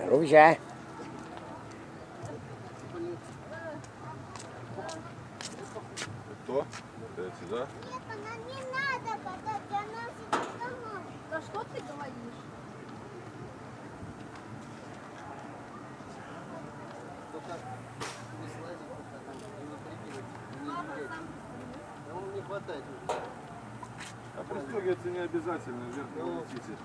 Рузя. Кто? Это сюда? Нет, она не надо катать, она сидит домой. Да что ты говоришь? Только не слазить пока там, и не прыгивать, и не бегать. Ему не хватает уже. А пристегиваться не обязательно, вверх не улетите.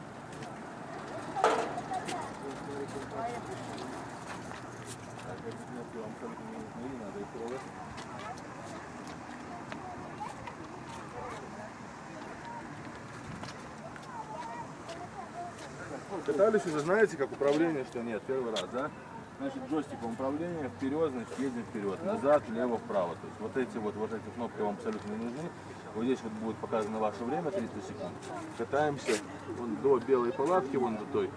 Так, эти кнопки вам абсолютно не нужны, не надо их трогать. Катались уже, знаете, как управление, что нет, первый раз, да? Значит, джойстиком управления вперед, значит, едем вперед, назад, влево, вправо. То есть вот эти кнопки вам абсолютно не нужны. Вот здесь вот будет показано ваше время, 300 секунд. Катаемся вон до белой палатки, вон до той,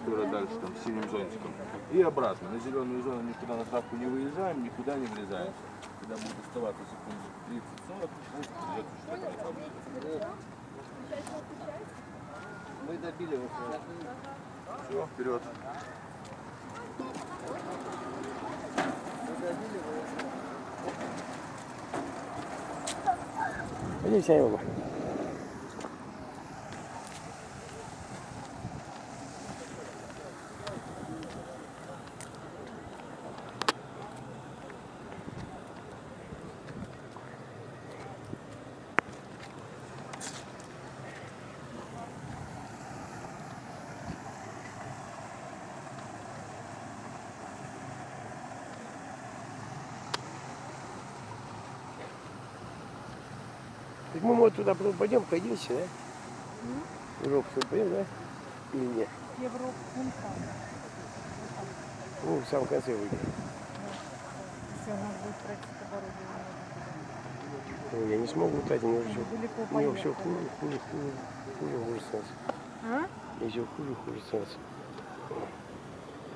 которая дальше там с синим зонтиком. И обратно. На зеленую зону никуда на травку не выезжаем, никуда не врезаем. Когда будет оставаться секунд 30-40, пусть придет что-то не так. Мы добили его. Все, вперед. Мы добили его. Иди сядь оба. Так мы вот туда пойдем, пойдем сюда. В Европу пойдем, да? Или нет? Европа, вон там. Ну, в самом конце выйдем. Все, надо будет пройти по дороге. Ну, я не смогу летать, у него все, Далеко у него поехали. все хуже становится. А? И все хуже становится.